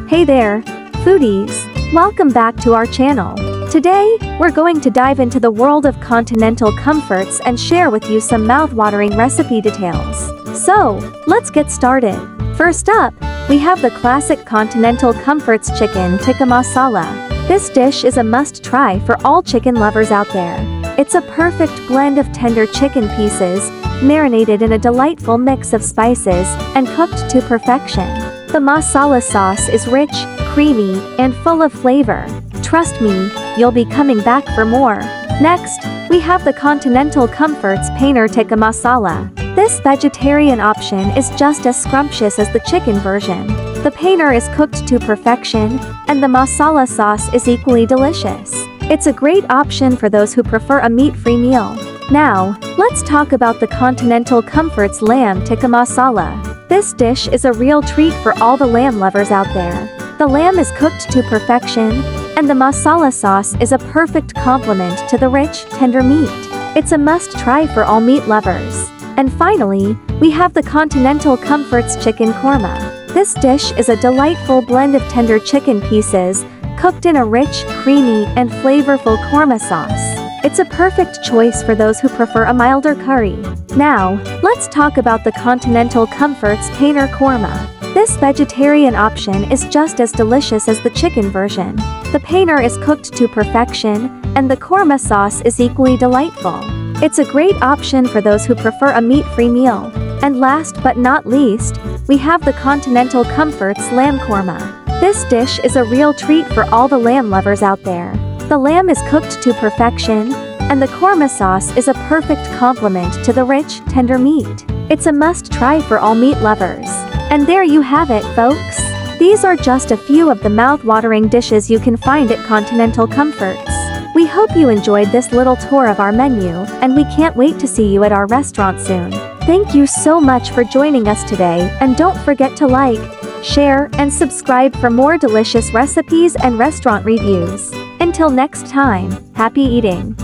Hey there, foodies! Welcome back to our channel. Today, we're going to dive into the world of Continental Comforts and share with you some mouth-watering recipe details. So, let's get started. First up, we have the classic Continental Comforts chicken tikka masala. This dish is a must-try for all chicken lovers out there. It's a perfect blend of tender chicken pieces, marinated in a delightful mix of spices, and cooked to perfection. The masala sauce is rich, creamy, and full of flavor. Trust me, you'll be coming back for more. Next, we have the Continental Comforts paneer tikka masala. This vegetarian option is just as scrumptious as the chicken version. The paneer is cooked to perfection, and the masala sauce is equally delicious. It's a great option for those who prefer a meat-free meal. Now, let's talk about the Continental Comforts lamb tikka masala. This dish is a real treat for all the lamb lovers out there. The lamb is cooked to perfection, and the masala sauce is a perfect complement to the rich, tender meat. It's a must-try for all meat lovers. And finally, we have the Continental Comforts chicken korma. This dish is a delightful blend of tender chicken pieces, cooked in a rich, creamy, and flavorful korma sauce. It's a perfect choice for those who prefer a milder curry. Now, let's talk about the Continental Comforts paneer korma. This vegetarian option is just as delicious as the chicken version. The paneer is cooked to perfection, and the korma sauce is equally delightful. It's a great option for those who prefer a meat-free meal. And last but not least, we have the Continental Comforts lamb korma. This dish is a real treat for all the lamb lovers out there. The lamb is cooked to perfection, and the korma sauce is a perfect complement to the rich, tender meat. It's a must-try for all meat lovers. And there you have it, folks. These are just a few of the mouth-watering dishes you can find at Continental Comforts. We hope you enjoyed this little tour of our menu, and we can't wait to see you at our restaurant soon. Thank you so much for joining us today, and don't forget to like, share, and subscribe for more delicious recipes and restaurant reviews. Until next time, happy eating!